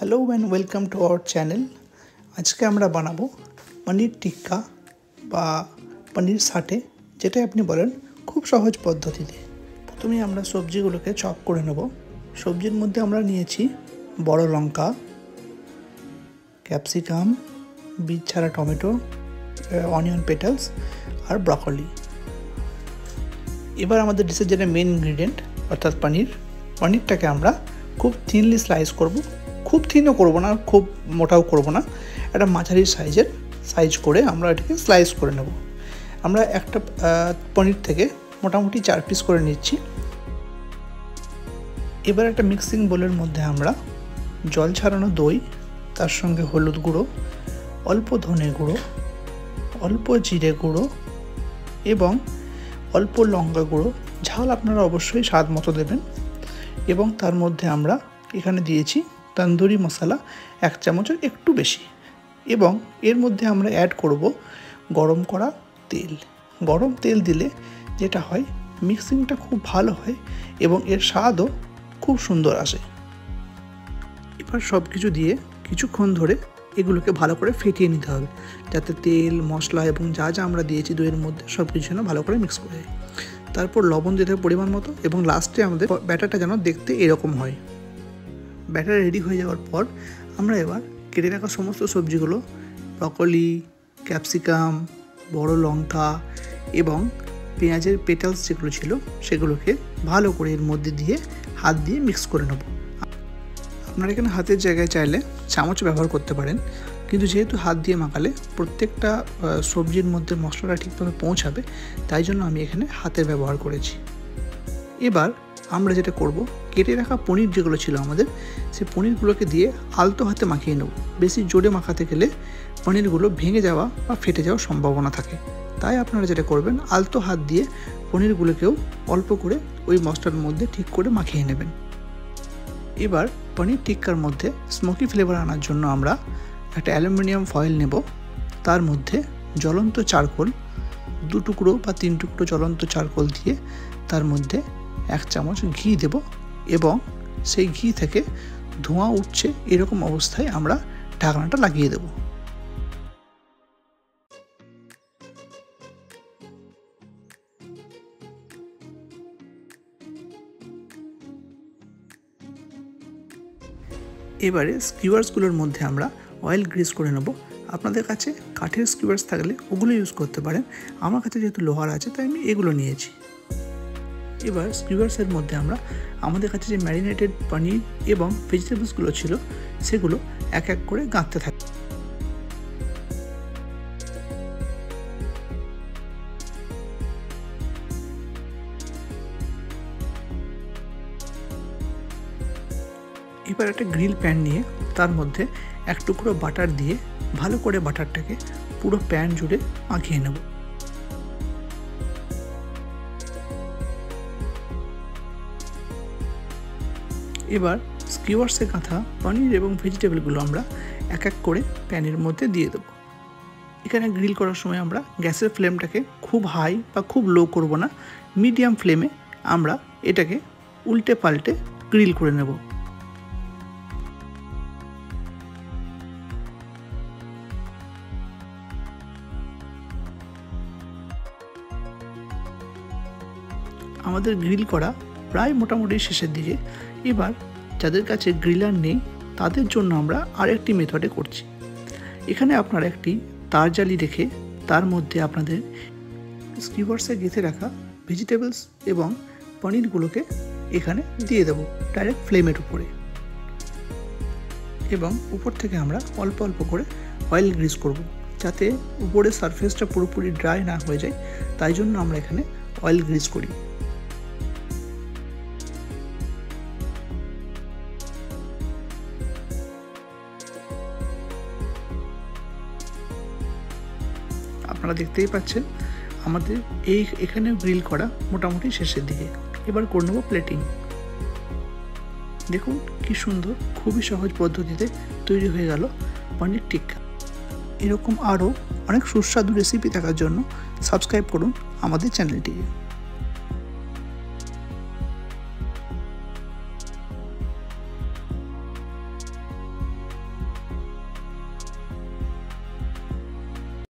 Hello and welcome to our channel. आज के আমরা বানাবো পনির টিক্কা বা পনির সাটে, যেটা আপনি বলেন খুব সহজ পদ্ধতিতে। প্রথমে আমরা সবজিগুলোকে চপ করে নেব। সবজির মধ্যে আমরা নিয়েছি বড় লঙ্কা, ক্যাপসিকাম, বীজ ছাড়া টমেটো, অনিয়ন পেটালস আর ব্রকলি। এবার আমাদের ডিশের যেটা মেইন ইনগ্রেডিয়েন্ট অর্থাৎ পনিরটাকে আমরা খুব থিনলি স্লাইস করব। খুব থিনও করব না, খুব মোটাও করব না, একটা মাঝারি সাইজ করে আমরা এটাকে স্লাইস করে নেব। আমরা একটা পনির থেকে মোটামুটি 4 পিস করে নিচ্ছি। এবার একটা মিক্সিং বোলের মধ্যে আমরা জল ছাড়ানো দই, তার সঙ্গে হলুদ গুঁড়ো, অল্প ধনে গুঁড়ো, অল্প জিরে গুঁড়ো এবং অল্প লঙ্কা গুঁড়ো, ঝাল আপনারা অবশ্যই স্বাদ মতো দেবেন, এবং তার মধ্যে আমরা এখানে দিয়েছি তন্দুরি মশলা 1 চামচের একটু বেশি, এবং এর মধ্যে আমরা অ্যাড করব গরম করা তেল। গরম তেল দিলে যেটা হয় মিক্সিংটা খুব ভালো হয় এবং এর স্বাদও খুব সুন্দর আসে। এবার সব কিছু দিয়ে কিছুক্ষণ ধরে এগুলোকে ভালো করে ফেটিয়ে নিতে হবে, যাতে তেল, মশলা এবং যা যা আমরা দিয়েছি দইয়ের মধ্যে সব কিছু যেন ভালো করে মিক্স করে। তারপর লবণ দিতে হবে পরিমাণ মতো, এবং লাস্টে আমাদের ব্যাটারটা যেন দেখতে এরকম হয়। ব্যাটার রেডি হয়ে যাওয়ার পর আমরা এবার কেটে রাখা সমস্ত সবজিগুলো, ব্রকলি, ক্যাপসিকাম, বড় লঙ্কা এবং পেঁয়াজের পেটালস যেগুলো ছিল সেগুলোকে ভালো করে এর মধ্যে দিয়ে হাত দিয়ে মিক্স করে নেব। আপনারা এখানে হাতের জায়গায় চাইলে চামচ ব্যবহার করতে পারেন, কিন্তু যেহেতু হাত দিয়ে মাখালে প্রত্যেকটা সবজির মধ্যে মশলাটা ঠিকভাবে পৌঁছাবে, তাই জন্য আমি এখানে হাতের ব্যবহার করেছি। এবার আমরা যেটা করব, কেটে রাখা পনির যেগুলো ছিল আমাদের, সেই পনিরগুলোকে দিয়ে আলতো হাতে মাখিয়ে নেব। বেশি জোরে মাখাতে গেলে পনিরগুলো ভেঙে যাওয়া বা ফেটে যাওয়ার সম্ভাবনা থাকে। তাই আপনারা যেটা করবেন, আলতো হাত দিয়ে পনিরগুলোকেও অল্প করে ওই মশলার মধ্যে ঠিক করে মাখিয়ে নেবেন। এবার পনির টিক্কার মধ্যে স্মোকি ফ্লেভার আনার জন্য আমরা একটা অ্যালুমিনিয়াম ফয়েল নেব। তার মধ্যে জ্বলন্ত চারকোল 2 টুকরো বা 3 টুকরো জ্বলন্ত চারকোল দিয়ে তার মধ্যে 1 চামচ ঘি দেব, এবং সেই ঘি থেকে ধোঁয়া উঠছে এরকম অবস্থায় আমরা ঢাকনাটা লাগিয়ে দেব। এবারে স্কিউয়ার্সগুলোর মধ্যে আমরা অয়েল গ্রিস করে নেব। আপনাদের কাছে কাঠের স্কিউয়ার্স থাকলে ওগুলো ইউজ করতে পারেন, আমার কাছে যেহেতু লোহার আছে তাই আমি এগুলো নিয়েছি। এবার স্কিউয়ার্সের মধ্যে আমরা আমাদের কাছে যে ম্যারিনেটেড পনির এবং ভেজিটেবলসগুলো ছিল সেগুলো এক এক করে গাঁথতে থাকি। এবার একটা গ্রিল প্যান নিয়ে তার মধ্যে 1 টুকরো বাটার দিয়ে ভালো করে বাটারটাকে পুরো প্যান জুড়ে মাখিয়ে নেব। এবার স্কিউয়ার্সে গাঁথা পনির এবং ভেজিটেবলগুলো আমরা এক এক করে প্যানের মধ্যে দিয়ে দেব। এখানে গ্রিল করার সময় আমরা গ্যাসের ফ্লেমটাকে খুব হাই বা খুব লো করব না, মিডিয়াম ফ্লেমে আমরা এটাকে উল্টে পাল্টে গ্রিল করে নেব। আমাদের গ্রিল করা প্রায় মোটামুটি শেষের দিকে। এবার যাদের কাছে গ্রিলার নেই তাদের জন্য আমরা আরেকটি মেথডে করছি। এখানে আপনারা একটি তার জালি রেখে তার মধ্যে আপনাদের স্কিউয়ার্সে গেঁথে রাখা ভেজিটেবলস এবং পনিরগুলোকে এখানে দিয়ে দেব ডাইরেক্ট ফ্লেমের উপরে, এবং উপর থেকে আমরা অল্প অল্প করে অয়েল গ্রিস করব, যাতে উপরের সারফেসটা পুরোপুরি ড্রাই না হয়ে যায়। তাই জন্য আমরা এখানে অয়েল গ্রিস করি। আপনারা দেখতেই পাচ্ছেন আমাদের এখানে গ্রিল করা মোটামুটি শেষের দিকে। এবার করে নেব প্লেটিং। দেখুন কি সুন্দর, খুবই সহজ পদ্ধতিতে তৈরি হয়ে গেল পনির টিক্কা। এরকম আরও অনেক সুস্বাদু রেসিপি দেখার জন্য সাবস্ক্রাইব করুন আমাদের চ্যানেলটিকে।